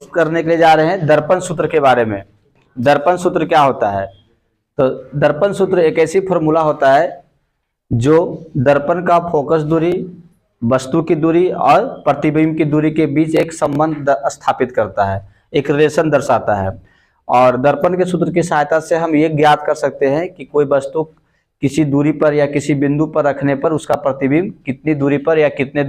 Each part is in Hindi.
करने के लिए जा रहे हैं दर्पण सूत्र के बारे में। दर्पण सूत्र क्या होता है? तो दर्पण सूत्र एक ऐसी फॉर्मूला होता है जो दर्पण का फोकस दूरी, वस्तु की दूरी और प्रतिबिंब की दूरी के बीच एक संबंध स्थापित करता है, एक रिलेशन दर्शाता है। और दर्पण के सूत्र की सहायता से हम ये ज्ञात कर सकते हैं कि कोई वस्तु किसी दूरी पर या किसी बिंदु पर रखने पर उसका प्रतिबिंब कितनी दूरी पर या कितने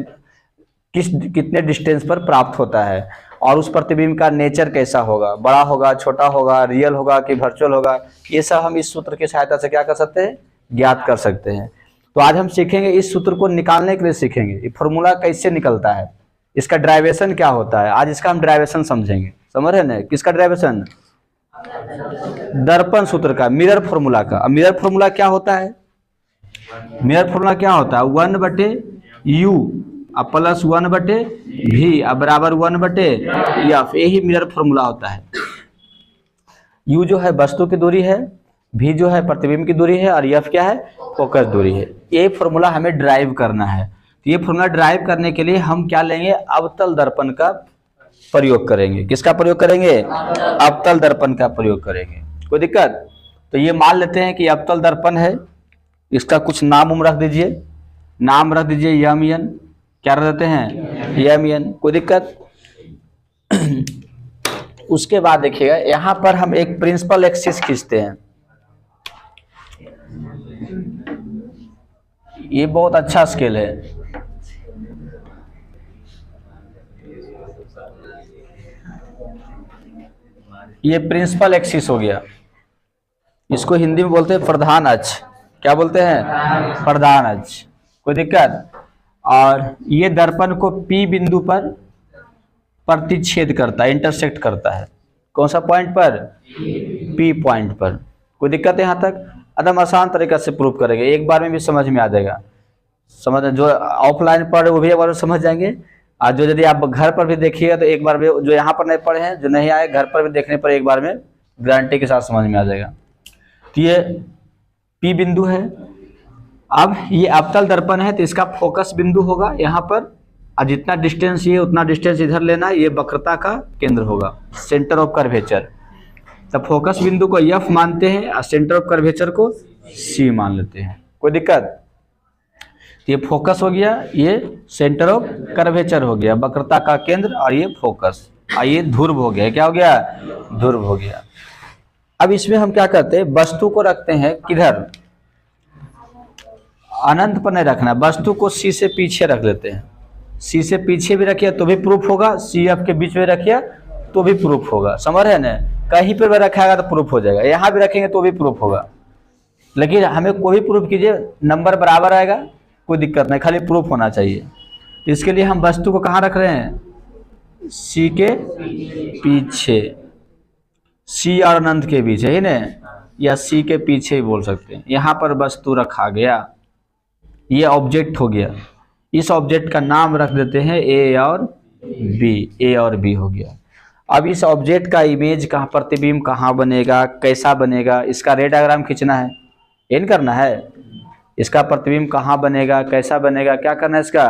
डिस्टेंस पर प्राप्त होता है, और उस प्रतिबिंब का नेचर कैसा होगा, बड़ा होगा, छोटा होगा, रियल होगा कि वर्चुअल होगा। ये सब हम इस सूत्र की सहायता से क्या कर सकते हैं? ज्ञात कर सकते हैं। तो आज हम सीखेंगे, इस सूत्र को निकालने के लिए सीखेंगे ये फॉर्मूला कैसे निकलता है, इसका ड्राइवेशन क्या होता है। आज इसका हम ड्राइवेशन समझेंगे। समझ रहे ना? किसका ड्राइवेशन? दर्पण सूत्र का, मिरर फॉर्मूला का। अब मिरर फॉर्मूला क्या होता है? मिरर फॉर्मूला क्या होता है? 1/u अब प्लस 1/v अब बराबर 1/f। यही मिरर फॉर्मूला होता है। u जो है वस्तु की दूरी है, v जो है प्रतिबिंब की दूरी है, और f क्या है? फोकस दूरी है। ये फॉर्मूला हमें ड्राइव करना है। तो ये फॉर्मूला ड्राइव करने के लिए हम क्या लेंगे? अवतल दर्पण का प्रयोग करेंगे। किसका प्रयोग करेंगे? अवतल दर्पण का प्रयोग करेंगे। कोई दिक्कत? तो ये मान लेते हैं कि अवतल दर्पण है, इसका कुछ नाम रख दीजिए। नाम रख दीजिए यम एन। क्या रख देते हैं? यम एन। कोई दिक्कत? उसके बाद देखिएगा, यहां पर हम एक प्रिंसिपल एक्सिस खींचते हैं। ये बहुत अच्छा स्केल है। ये प्रिंसिपल एक्सिस हो गया। इसको हिंदी में बोलते हैं प्रधान अक्ष। क्या बोलते हैं? प्रधान अक्ष। कोई दिक्कत? और ये दर्पण को P बिंदु पर प्रतिच्छेद करता है, इंटरसेक्ट करता है। कौन सा पॉइंट पर? P पॉइंट पर। कोई दिक्कत है यहाँ तक? एकदम आसान तरीका से प्रूफ करेंगे, एक बार में भी समझ में आ जाएगा। समझ, जो ऑफलाइन पढ़े वो भी एक बार में समझ जाएंगे, और जो यदि आप घर पर भी देखिएगा तो एक बार में, जो यहाँ पर नहीं पढ़े हैं, जो नहीं आए, घर पर भी देखने पर एक बार में गारंटी के साथ समझ में आ जाएगा। तो ये P बिंदु है। अब ये अवतल दर्पण है तो इसका फोकस बिंदु होगा यहाँ पर, और जितना डिस्टेंस ये उतना डिस्टेंस इधर लेना, ये वक्रता का केंद्र होगा, सेंटर ऑफ कर्वेचर। तब फोकस बिंदु को F मानते हैं और सेंटर ऑफ कर्वेचर को C मान लेते हैं। कोई दिक्कत? ये फोकस हो गया, ये सेंटर ऑफ कर्वेचर हो गया, वक्रता का केंद्र, और ये फोकस, और ये ध्रुव हो गया। क्या हो गया? ध्रुव हो गया। अब इसमें हम क्या करते हैं? वस्तु को रखते हैं किधर? अनंत पर नहीं रखना, वस्तु को C से पीछे रख लेते हैं। C से पीछे भी रखिए तो भी प्रूफ होगा, CF के बीच में रखिए तो भी प्रूफ होगा। समझ रहे हैं? कहीं पर भी रखाएगा तो प्रूफ हो जाएगा, यहाँ भी रखेंगे तो भी प्रूफ होगा। लेकिन हमें कोई भी प्रूफ कीजिए, नंबर बराबर आएगा, कोई दिक्कत नहीं, खाली प्रूफ होना चाहिए। इसके लिए हम वस्तु को कहाँ रख रहे हैं? C के पीछे, C और अनंत के बीच है ना, या C के पीछे ही बोल सकते हैं। यहाँ पर वस्तु रखा गया, ये ऑब्जेक्ट हो गया। इस ऑब्जेक्ट का नाम रख देते हैं A और B। A और B हो गया। अब इस ऑब्जेक्ट का इमेज कहाँ, प्रतिबिंब कहाँ बनेगा, कैसा बनेगा, इसका रे डायग्राम खींचना है, एन करना है। इसका प्रतिबिंब कहाँ बनेगा, कैसा बनेगा, क्या करना है? इसका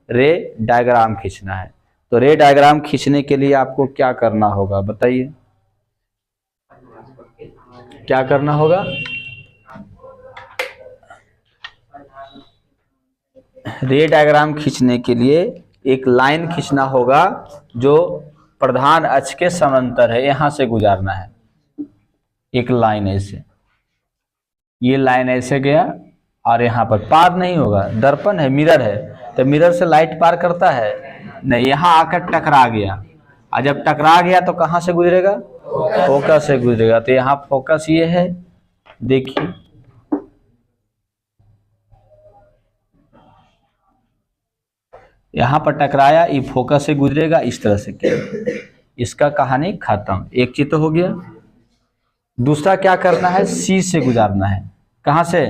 रे डायग्राम खींचना है। तो रे डायग्राम खींचने के लिए आपको क्या करना होगा बताइए? क्या करना होगा? रे डायग्राम खींचने के लिए एक लाइन खींचना होगा जो प्रधान अक्ष के समांतर है, यहां से गुजारना है। एक लाइन ऐसे, ये लाइन ऐसे गया, और यहाँ पर पार नहीं होगा, दर्पण है, मिरर है, तो मिरर से लाइट पार करता है नहीं, यहाँ आकर टकरा गया। और जब टकरा गया तो कहाँ से गुजरेगा? फोकस से गुजरेगा। तो यहाँ फोकस ये है, देखिए यहाँ पर टकराया, ये फोकस से गुजरेगा, इस तरह से क्या, इसका कहानी खत्म। एक चित्र हो गया। दूसरा क्या करना है? C से गुजारना है। कहाँ से?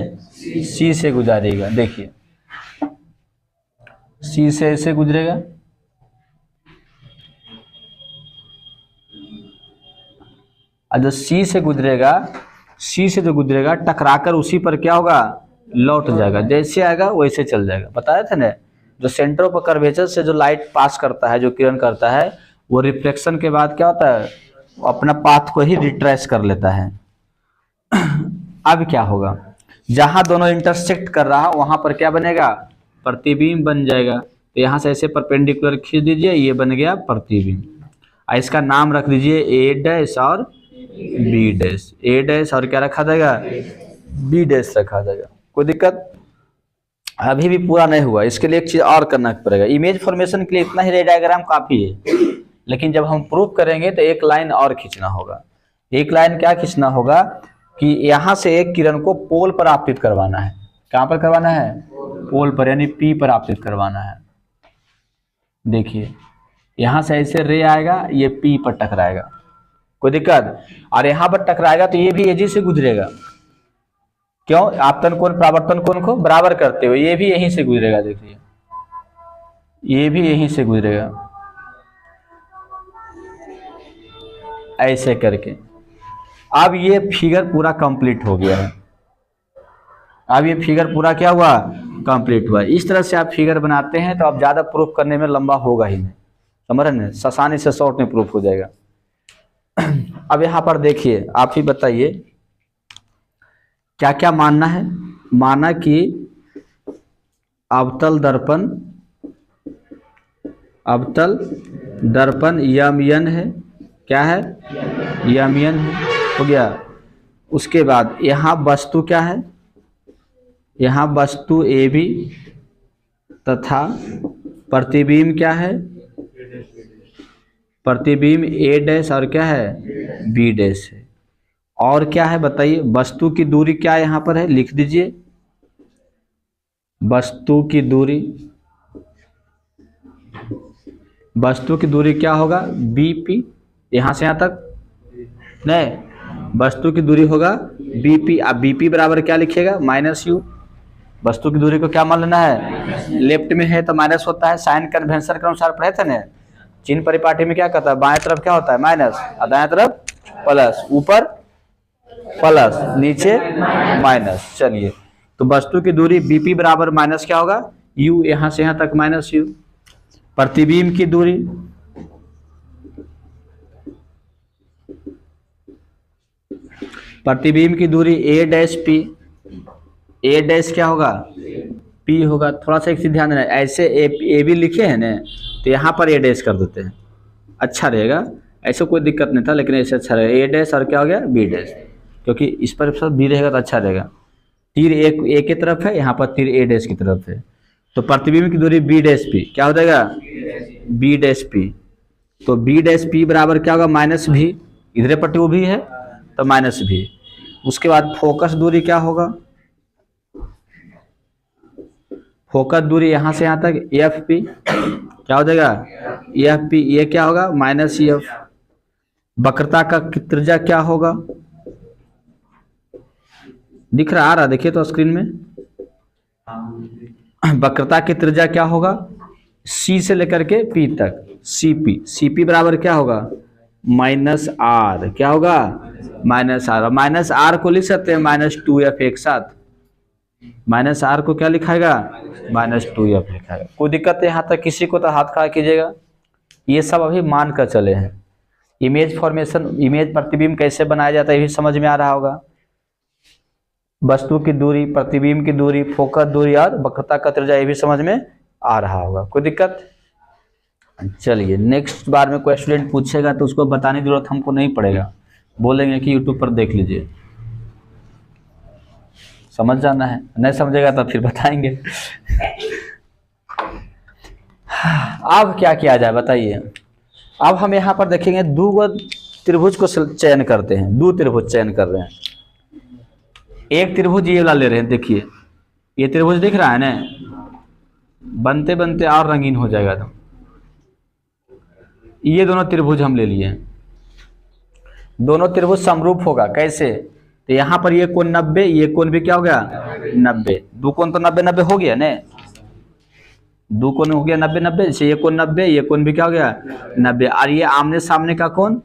C से गुजारेगा। देखिए C से ऐसे गुजरेगा, और जो C से गुजरेगा, C से जो गुजरेगा टकराकर उसी पर क्या होगा? लौट जाएगा। जैसे आएगा वैसे चल जाएगा। बताया था ना, जो सेंटर ऑफ कर्वेचर से जो लाइट पास करता है, जो किरण करता है, वो रिफ्लेक्शन के बाद क्या होता है, वो अपना पाथ को ही रिट्रेस कर लेता है। अब क्या होगा, जहां दोनों इंटरसेक्ट कर रहा वहां पर क्या बनेगा, प्रतिबिंब बन जाएगा। तो यहाँ से ऐसे परपेंडिकुलर खींच दीजिए, ये बन गया प्रतिबिंब। इसका नाम रख दीजिए ए डैश और बी डैश। ए डैश और क्या रखा जाएगा, बी डैश रखा जाएगा। कोई दिक्कत? अभी भी पूरा नहीं हुआ, इसके लिए एक चीज और करना पड़ेगा। इमेज फॉर्मेशन के लिए इतना ही रे डायग्राम काफी है, लेकिन जब हम प्रूफ करेंगे तो एक लाइन और खींचना होगा। एक लाइन क्या खींचना होगा कि यहाँ से एक किरण को पोल पर आपतित करवाना है। कहाँ पर करवाना है, पोल पर, यानी पी पर आपतित करवाना है। देखिए यहाँ से ऐसे रे आएगा, ये पी पर टकराएगा, कोई दिक्कत? और यहाँ पर टकराएगा तो ये भी एजी से गुजरेगा। क्यों? आपतन कोण परावर्तन कोण को बराबर करते हुए ये भी यहीं से गुजरेगा। देखिए ये भी यहीं से गुजरेगा, ऐसे करके। अब ये फिगर पूरा कंप्लीट हो गया है। अब ये फिगर पूरा क्या हुआ, कंप्लीट हुआ। इस तरह से आप फिगर बनाते हैं तो आप ज्यादा प्रूफ करने में लंबा होगा ही नहीं, समझ रहे हैं? आसानी से शॉर्ट में प्रूफ हो जाएगा। अब यहाँ पर देखिए, आप ही बताइए क्या क्या मानना है। माना कि अवतल दर्पण यमयन है, क्या है, यमयन है, हो गया। उसके बाद यहाँ वस्तु क्या है, यहाँ वस्तु ए बी तथा प्रतिबिंब क्या है, प्रतिबिंब ए डैश और क्या है, बी डैश है। और क्या है बताइए, वस्तु की दूरी क्या यहाँ पर है, लिख दीजिए। वस्तु की दूरी क्या होगा, बीपी। यहाँ से यहाँ तक नहीं, वस्तु की दूरी होगा बीपी। अब बीपी बराबर क्या लिखेगा, माइनस यू। वस्तु की दूरी को क्या मान लेना है, लेफ्ट में है तो माइनस होता है, साइन कन्वेंशन के अनुसार पढ़े थे ना। चिन्ह परिपाटी में क्या कहता है, बाएं तरफ क्या होता है माइनस और दाएं तरफ प्लस, ऊपर प्लस नीचे माइनस। चलिए तो वस्तु की दूरी बीपी बराबर माइनस क्या होगा, यू, यहां से यहां तक माइनस यू। प्रतिबिंब की दूरी, प्रतिबिंब की दूरी ए डैश पी। ए डैश क्या होगा, पी होगा। थोड़ा सा एक चीज ध्यान देना, ऐसे ए बी लिखे हैं ना तो यहाँ पर ए डैश कर देते हैं, अच्छा रहेगा। ऐसे कोई दिक्कत नहीं था, लेकिन ऐसे अच्छा रहेगा। ए डैश और क्या हो गया, बी डैश, क्योंकि इस पर सब बी रहेगा तो अच्छा रहेगा। तीर ए की तरफ है, यहाँ पर तीर ए डैश की तरफ है, तो प्रतिबिंब की दूरी बी डैश पी क्या हो जाएगा, बी डैश पी। तो बी डैश पी बराबर क्या होगा, माइनस भी, इधर पट्टी वो भी है तो माइनस भी। उसके बाद फोकस दूरी क्या होगा, फोकस दूरी यहाँ से यहाँ तक एफ पी क्या हो जाएगा, एफ पी। ये क्या होगा, माइनस एफ। वक्रता का त्रिज्या क्या होगा, दिख रहा, आ रहा, देखिए तो स्क्रीन में। वक्रता की त्रिज्या क्या होगा, सी से लेकर के पी तक, सीपी। सीपी बराबर क्या होगा, माइनस आर, क्या होगा, माइनस आर। माइनस आर को लिख सकते हैं माइनस टू एफ एक साथ। माइनस आर को क्या लिखाएगा, माइनस टू एफ लिखाएगा। कोई दिक्कत है यहाँ तक किसी को, तो हाथ खड़ा कीजिएगा। ये सब अभी मान कर चले हैं। इमेज फॉर्मेशन, इमेज प्रतिबिंब कैसे बनाया जाता है ये भी समझ में आ रहा होगा। वस्तु की दूरी, प्रतिबिंब की दूरी, फोकस दूरी और वक्रता का त्रिज्या ये भी समझ में आ रहा होगा। कोई दिक्कत? चलिए नेक्स्ट बार में कोई स्टूडेंट पूछेगा तो उसको बताने की जरूरत हमको नहीं पड़ेगा, बोलेंगे कि यूट्यूब पर देख लीजिए, समझ जाना है। नहीं समझेगा तो फिर बताएंगे। अब क्या किया जाए बताइए। अब हम यहाँ पर देखेंगे दो त्रिभुज को चयन करते हैं, दो त्रिभुज चयन कर रहे हैं। एक त्रिभुज ये वाला ले रहे हैं, देखिए ये त्रिभुज दिख रहा है ना, बनते बनते और रंगीन हो जाएगा। तो ये दोनों त्रिभुज हम ले लिए, दोनों त्रिभुज समरूप होगा। कैसे, तो यहाँ पर ये कोण 90, ये कोण भी क्या हो गया 90। दो कोण तो 90 90 हो गया ना, दो कोण हो गया 90 90, जैसे ये कोण 90, ये कोण भी क्या हो गया 90, और ये आमने सामने का कोण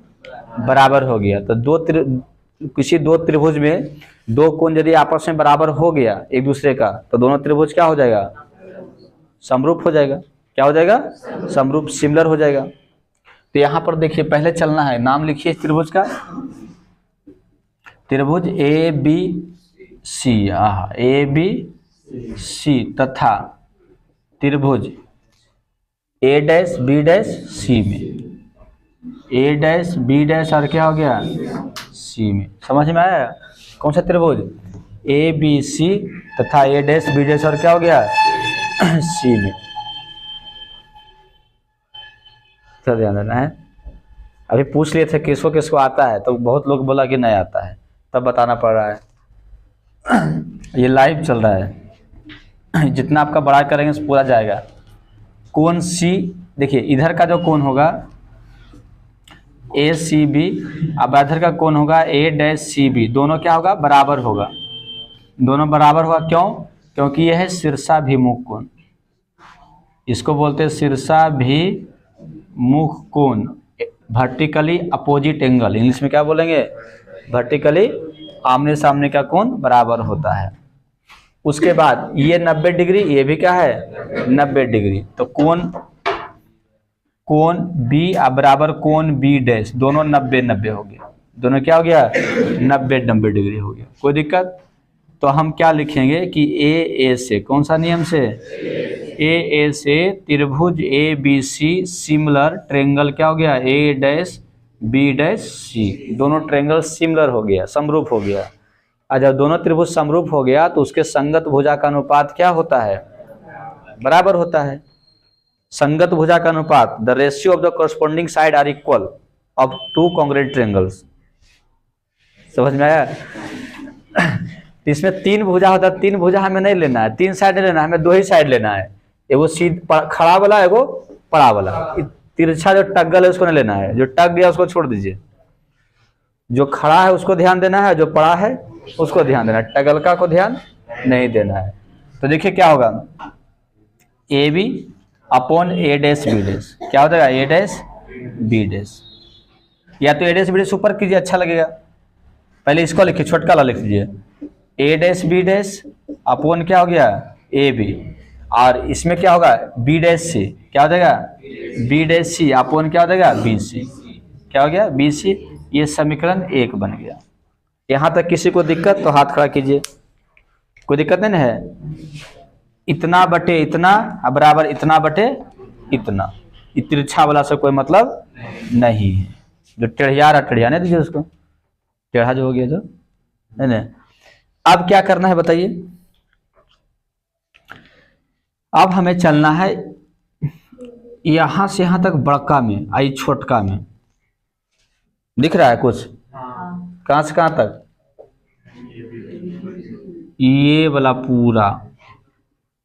बराबर हो गया। तो किसी दो त्रिभुज में दो कोण यदि आपस में बराबर हो गया एक दूसरे का, तो दोनों त्रिभुज क्या हो जाएगा, समरूप हो जाएगा। क्या हो जाएगा, समरूप, सिमिलर हो जाएगा। तो यहाँ पर देखिए पहले चलना है, नाम लिखिए त्रिभुज का, त्रिभुज A B C, A B सी तथा त्रिभुज ए डैश बी डैश सी में, ए डैश बी डैश और क्या हो गया सी में। समझ में आया? कौन सा त्रिभुज? ए बी सी तथा ए डैश बी डैश और क्या हो गया सी में। तो ध्यान देना है। अभी पूछ लिए थे किसको किसको आता है, तो बहुत लोग बोला कि नहीं आता है, तब बताना पड़ रहा है। ये लाइव चल रहा है, जितना आपका बड़ा करेंगे पूरा जाएगा। कोण सी, देखिए इधर का जो कोण होगा ए सी बी, अब इधर का कोण होगा ए डैश सी बी, दोनों क्या होगा बराबर होगा, दोनों बराबर होगा। क्यों? क्योंकि यह है शीर्षाभिमुख कोण, इसको बोलते हैं शीर्षाभिमुख कोण, वर्टिकली अपोजिट एंगल, इंग्लिश में क्या बोलेंगे वर्टिकली आमने सामने का कोण बराबर होता है। उसके बाद ये 90 डिग्री, ये भी क्या है 90 डिग्री, तो कोण बी बराबर कोण बी डैश, दोनों 90-90 हो गया, दोनों क्या हो गया 90-90 डिग्री हो गया। कोई दिक्कत? तो हम क्या लिखेंगे कि ए से, कौन सा नियम से, ए से त्रिभुज A B C similar triangle क्या हो गया A dash B dash C, दोनों ट्रायंगल सिमिलर हो गया, समरूप हो गया। और जब दोनों त्रिभुज समरूप हो गया तो उसके संगत भुजा का अनुपात क्या होता है बराबर होता है। संगत भुजा का अनुपात, the ratio of the corresponding side are equal of to congruent triangles. समझ में आया? इसमें 3 भुजा होता है, 3 भुजा हमें नहीं लेना है, 3 साइड नहीं लेना है, हमें 2 ही साइड लेना है, एगो सीधा खड़ा वाला, एगो पड़ा वाला। तिरछा जो टगल है उसको नहीं लेना है, जो टग गया उसको छोड़ दीजिए, जो खड़ा है उसको ध्यान देना है, जो पड़ा है उसको ध्यान देना है, टगलका को ध्यान नहीं देना है। तो देखिए क्या होगा, A B upon A dash B dash, क्या हो जाएगा ए डैश बी डैश, या तो ए डैश बी डैश ऊपर कीजिए अच्छा लगेगा, पहले इसको लिखिए, छोटका वाला लिख दीजिए, ए डैश बी डैश अपॉन क्या हो गया ए बी, और इसमें क्या होगा बी डैश सी, क्या हो जाएगा बी डैश सी अपॉन क्या हो जाएगा बी सी, क्या हो गया बी सी। ये समीकरण 1 बन गया। यहाँ तक किसी को दिक्कत तो हाथ खड़ा कीजिए, कोई दिक्कत नहीं है। इतना बटे इतना बराबर इतना बटे इतना, तिरछा वाला से कोई मतलब नहीं है, जो टेढ़िया नहीं दीजिए उसको, टेढ़ा जो हो गया जो नहीं। अब क्या करना है बताइए, अब हमें चलना है यहां से यहां तक बड़का में, आई छोटका में दिख रहा है कुछ, कहां से कहां तक, ये वाला पूरा,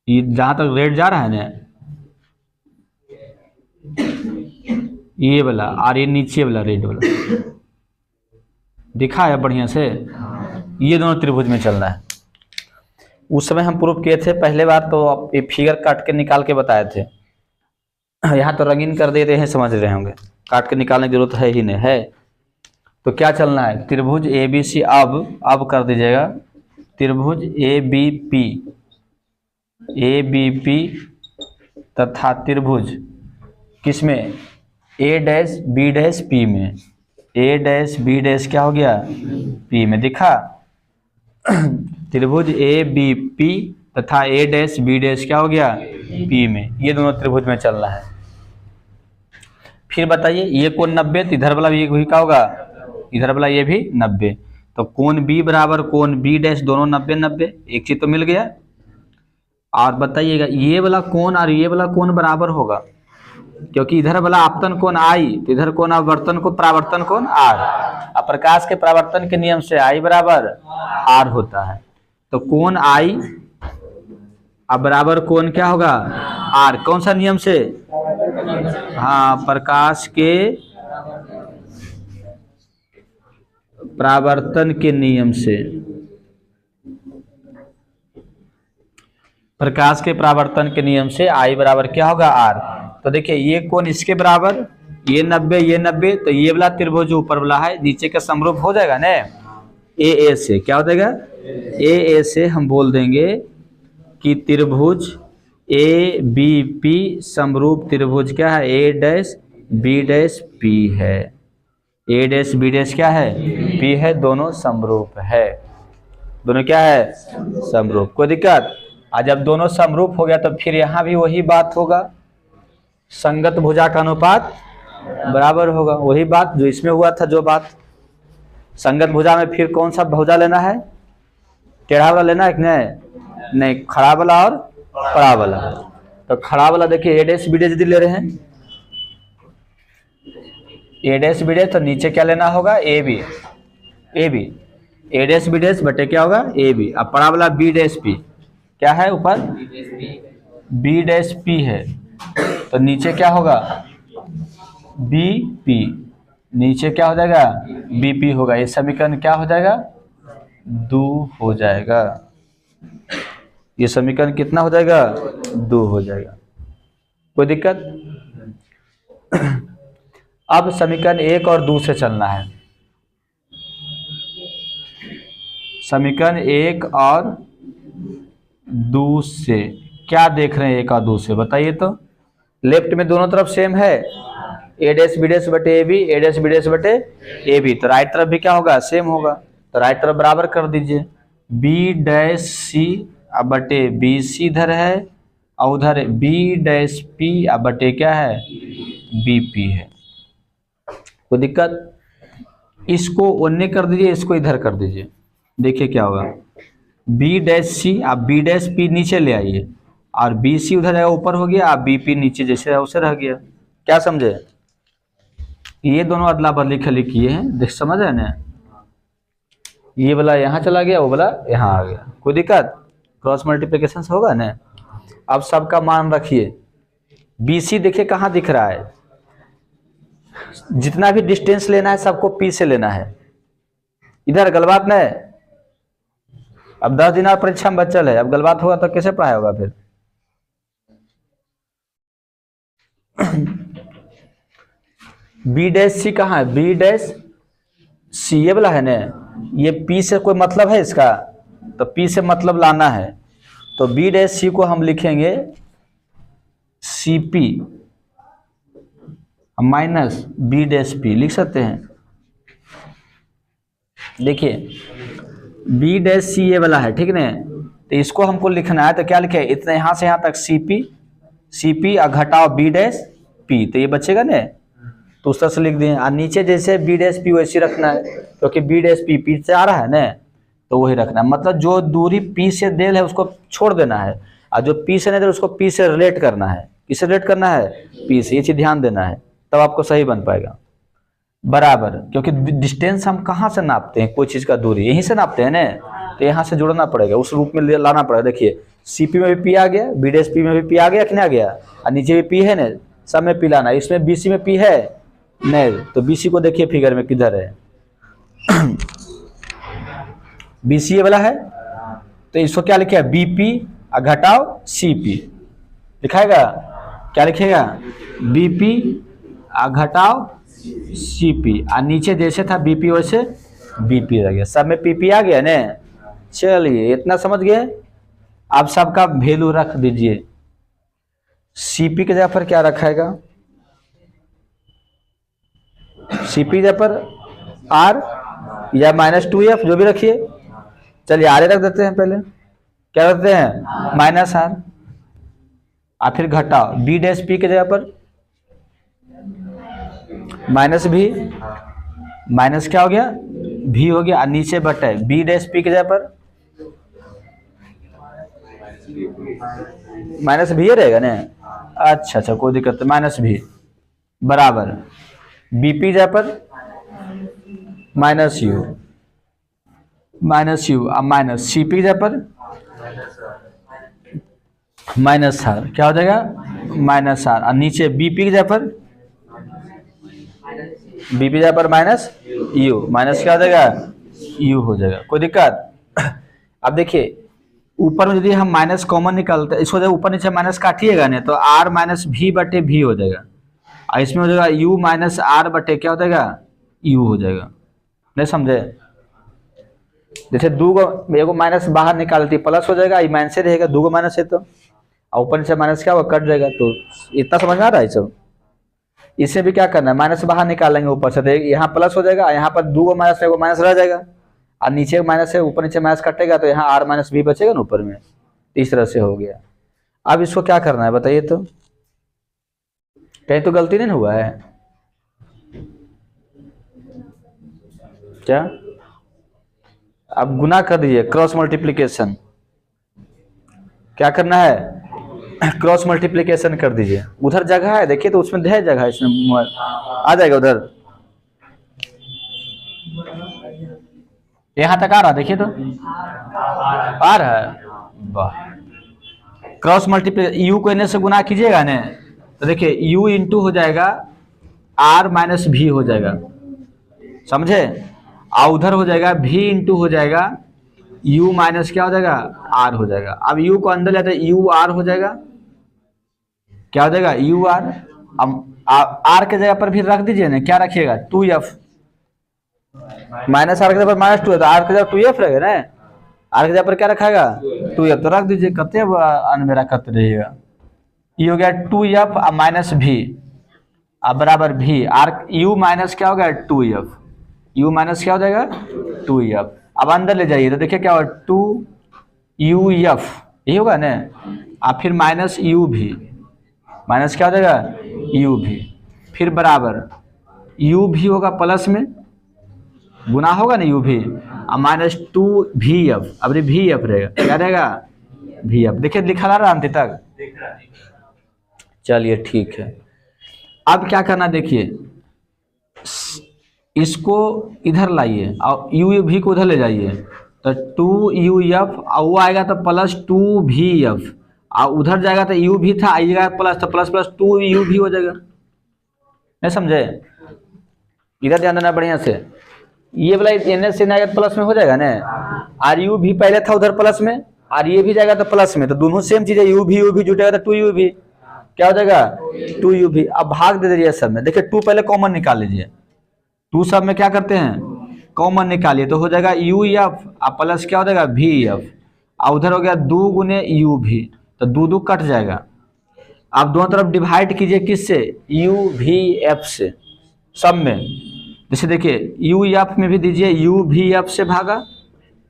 ये जहां तक रेड जा रहा है ना, ये वाला, और ये नीचे वाला रेड वाला दिखा है बढ़िया से, ये दोनों त्रिभुज में चलना है। उस समय हम प्रूफ किए थे पहले बार, तो ये फिगर काट के निकाल के बताए थे, यहाँ तो रंगीन कर देते हैं, समझ रहे होंगे, काट के निकालने की जरूरत है ही नहीं है। तो क्या चलना है, त्रिभुज ए बी सी, अब कर दीजिएगा त्रिभुज ए बी पी तथा त्रिभुज किसमें ए डैश बी डैश पी में, ए डैश बी डैश क्या हो गया पी में, दिखा त्रिभुज ए बी पी तथा ए डैश बी डैश क्या हो गया पी में, ये दोनों त्रिभुज में चलना है। फिर बताइए ये कोण 90, तो इधर वाला भी क्या होगा, इधर वाला ये भी 90, तो कोण बी बराबर कोण बी डैश, दोनों 90-90, एक चीज तो मिल गया। और बताइएगा ये वाला कोण और ये वाला कोण बराबर होगा, क्योंकि इधर वाला आपतन कोण आई, तो इधर कोण अपवर्तन को परावर्तन कोण आर, प्रकाश के परावर्तन के नियम से आई बराबर आर होता है। तो कोण आई अब बराबर कोण क्या होगा आर, कौन सा नियम से, हाँ प्रकाश के परावर्तन के नियम से, प्रकाश के परावर्तन के नियम से आई बराबर क्या होगा आर। तो देखिए ये कोण इसके बराबर, ये 90 ये 90, तो ये वाला त्रिभुज ऊपर वाला है नीचे का समरूप हो जाएगा ना, ए से क्या हो जाएगा, ए से हम बोल देंगे कि त्रिभुज ए बी पी समरूप त्रिभुज क्या है ए डैश बी डैश पी है, ए डैश बी डैश क्या है, पी है, दोनों समरूप है, दोनों क्या है, समरूप। कोई दिक्कत? आज जब दोनों समरूप हो गया तो फिर यहाँ भी वही बात होगा, संगत भुजा का अनुपात बराबर होगा, वही बात जो इसमें हुआ था। जो बात संगत भुजा में फिर कौन सा भुजा लेना है, टेढ़ा वाला लेना है कि नहीं, खड़ा वाला और पड़ा वाला। तो खड़ा वाला देखिए ए डैश बी डैश यदि ले रहे हैं, ए डैश बी डैश, तो नीचे क्या लेना होगा, A B, A B, A dash B dash बटे क्या होगा, ए बी। अब पड़ा वाला बी डैश पी क्या है, ऊपर बी डैश पी है, तो नीचे क्या होगा, बी पी, नीचे क्या हो जाएगा, बी पी होगा। ये समीकरण क्या हो जाएगा, 2 हो जाएगा। ये समीकरण कितना हो जाएगा, 2 हो जाएगा। कोई दिक्कत? अब समीकरण 1 और 2 से चलना है। समीकरण 1 और 2 से क्या देख रहे हैं, 1 और 2 से बताइए तो। लेफ्ट में दोनों तरफ सेम है, ए डैश बी डैश बटे A B, A dash B dash बटे ए बी, तो राइट तरफ भी क्या होगा, सेम होगा। तो राइट तरफ बराबर कर दीजिए, बी डैश सी बटे बी सी इधर है, और उधर बी डैश पी बटे क्या है, बी पी है। कोई दिक्कत? इसको ओन्ने कर दीजिए, इसको इधर कर दीजिए, देखिए क्या होगा, बी डैश सी, आप बी डैश पी नीचे ले आइए, और बी सी उधर जाएगा ऊपर हो गया, आप बी पी नीचे जैसे है उसे रह गया। क्या समझे? ये दोनों अदला बदली खाली किए हैं, देख समझ रहे ना, ये वाला यहाँ चला गया, वो वाला यहाँ आ गया। कोई दिक्कत? क्रॉस मल्टीप्लिकेशन से होगा ना। अब सबका मान रखिए, बी सी देखिए कहाँ दिख रहा है, जितना भी डिस्टेंस लेना है सबको पी से लेना है, इधर गलबात नहीं। अब 10 दिन और परीक्षा में बचल है, अब गलबात होगा तो कैसे पढ़ाई होगा फिर। बी डैश सी कहाँ है, बी डैश सी ये वाला है ना, ये पी से कोई मतलब है इसका, तो पी से मतलब लाना है, तो बी डैश सी को हम लिखेंगे C P minus B dash P, लिख सकते हैं। देखिए बी डैश सी ये वाला है, ठीक ना, तो इसको हमको लिखना है, तो क्या लिखे, इतना यहाँ से यहाँ तक सी पी और घटाओ बी डैश पी, तो ये बचेगा ना, तो उस तरह से लिख दिए। और नीचे जैसे बी डैश पी वैसे रखना है, क्योंकि बी डैश पी पी से आ रहा है ना, तो वही रखना है। मतलब जो दूरी पी से देल है उसको छोड़ देना है, और जो पी से नहीं दे उसको पी से रिलेट करना है। किससे रिलेट करना है, पी से। ये चीज ध्यान देना है, तब आपको सही बन पाएगा बराबर। क्योंकि डिस्टेंस हम कहाँ से नापते हैं, कोई चीज का दूरी यहीं से नापते हैं ना, तो यहाँ से जोड़ना पड़ेगा, उस रूप में लाना पड़ेगा। देखिए सीपी में भी पी आ गया, बी डैश पी में भी पी आ गया कि नहीं आ गया, और नीचे भी पी है ना, सब में पी लाना। इसमें बीसी में पी है नहीं, तो बीसी को देखिए फिगर में किधर है, बीसी वाला है, तो इसको क्या लिखेगा, बीपी घटाओ सीपी लिखाएगा। क्या लिखेगा, बीपी घटाओ सीपी, और नीचे जैसे था बीपी वैसे बीपी रह गया, सब में पीपी आ गया ना। चलिए इतना समझ गए। आप सबका वैल्यू रख दीजिए, सीपी के जगह पर क्या रखाएगा, सीपी जगह पर आर या -2f जो भी रखिए। चलिए आर रख देते हैं, पहले क्या रखते हैं, -r, और फिर घटाओ बी डैश पी के जगह पर -भी, माइनस क्या हो गया, भी हो गया, और नीचे बटे बी डैश पी के जगह पर -भी रहेगा ना। अच्छा कोई दिक्कत नहीं, -भी बराबर बीपी जगह पर -u और माइनस सीपी जगह पर -r, क्या हो जाएगा, -r, और नीचे बीपी की जगह पर बीपी जगह पर -u, माइनस क्या हो जाएगा, u हो जाएगा। कोई दिक्कत? अब देखिए ऊपर में यदि हम माइनस कॉमन निकालते हैं, इसको जब ऊपर नीचे माइनस काटिएगा ना, तो r - भी बटे भी हो जाएगा, और इसमें हो जाएगा u - r बटे क्या हो जाएगा, u हो जाएगा। नहीं समझे? जैसे दो एगो माइनस बाहर निकालती प्लस हो जाएगा, ये माइनस रहेगा, 2 माइनस है तो ऊपर नीचे माइनस क्या होगा, कट जाएगा। तो इतना समझ में आ रहा है सब? इससे भी क्या करना है, माइनस बाहर निकालेंगे ऊपर से, तो यहाँ प्लस हो जाएगा, यहाँ पर 2 माइनस है, वो माइनस रह जाएगा, और नीचे माइनस है, ऊपर नीचे माइनस कटेगा, तो यहाँ r माइनस बी बचेगा ना ऊपर में। इस तरह से हो गया। अब इसको क्या करना है बताइए तो, कहीं तो गलती नहीं हुआ है क्या? अब गुना कर दीजिए, क्रॉस मल्टीप्लिकेशन। क्या करना है, क्रॉस मल्टीप्लिकेशन कर दीजिए। उधर जगह है देखिए, तो उसमें है जगह, इसमें आ जाएगा उधर, यहाँ तक आ रहा देखिए तो, आ रहा है, वाह। क्रॉस मल्टीप्लिकेशन, यू को इन्हें से गुना कीजिएगा ना, तो देखिए u इंटू हो जाएगा r माइनस भी हो जाएगा, समझे, और उधर हो जाएगा v इंटू हो जाएगा u माइनस क्या हो जाएगा, r हो जाएगा। अब u को अंदर लेते हैं, u r हो जाएगा, क्या हो जाएगा, u r। अब r के जगह पर भी रख दीजिए ना, क्या रखिएगा, 2f, माइनस r के जगह पर माइनस 2 है, तो r के जगह 2f रहेगा ना, r के जगह पर क्या रखेगा, 2f, तो रख दीजिए, करते मेरा करते रहिएगा। ये हो गया 2f माइनस भी, अब बराबर भी r, u माइनस क्या हो गया 2f, u माइनस क्या हो जाएगा 2f। अब अंदर ले जाइए तो देखिए क्या होगा, 2uf, यही होगा ना, अब फिर माइनस u भी, माइनस क्या हो जाएगा u भी, फिर बराबर u भी होगा प्लस में, गुना होगा ना u भी, अब माइनस 2vf, अब vf रहेगा, क्या रहेगा vf। देखिए लिखा रहा अंत तक, चलिए ठीक है। अब क्या करना देखिए, इसको इधर लाइए और u भी को उधर ले जाइए, तो 2uf, और वो आएगा तो प्लस 2vf, और उधर जाएगा तो u भी था, आइएगा प्लस, तो प्लस प्लस 2u भी हो जाएगा, नहीं समझे, इधर ध्यान देना बढ़िया से। ये वाला एन से आएगा प्लस में हो जाएगा ना, और u भी पहले था उधर प्लस में, और ये भी जाएगा तो प्लस में, तो दोनों सेम चीज है, u भी जुटेगा तो 2u भी क्या हो जाएगा 2u भी। अब भाग दे दीजिए सब में, देखिए 2 पहले कॉमन निकाल लीजिए, 2 सब में क्या करते हैं कॉमन निकालिए, तो हो जाएगा uf, अब प्लस क्या हो जाएगा vf, और उधर हो गया 2 गुने u भी, तो 2 कट जाएगा। अब दोनों तरफ डिवाइड कीजिए किससे, uvf से, सब में, जैसे देखिए uf में भी दीजिए uvf से भागा,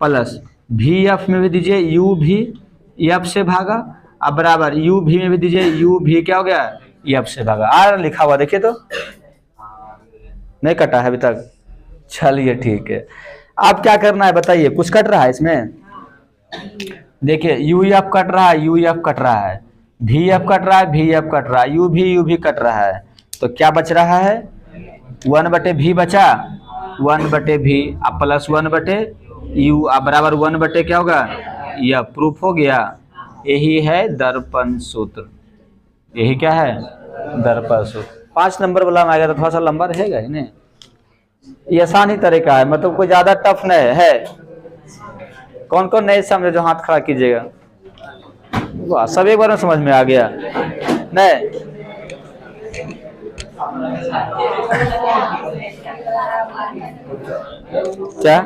प्लस vf में भी दीजिए uvf से भागा, अब बराबर uv में भी दीजिए uv क्या हो गया f से भागा। r लिखा हुआ देखिए तो, नहीं कटा है अभी तक, चलिए ठीक है। अब क्या करना है बताइए, कुछ कट रहा है इसमें, देखिए uf कट रहा है, uf कट रहा है, vf कट रहा है, vf कट रहा है, uv कट रहा है, तो क्या बच रहा है 1/v बचा, 1/v, अब प्लस 1/u, अब बराबर 1/ क्या होगा, यह प्रूफ हो गया। यही है दर्पण सूत्र, यही क्या है दर्पण सूत्र। 5 नंबर वाला में आएगा तो थोड़ा सा लंबा रहेगा ही नहीं, ये आसान ही तरीका है, मतलब कोई ज्यादा टफ नहीं है। कौन कौन नहीं समझे जो हाथ खड़ा कीजिएगा, वाह सब एक बार में समझ में आ गया नहीं। क्या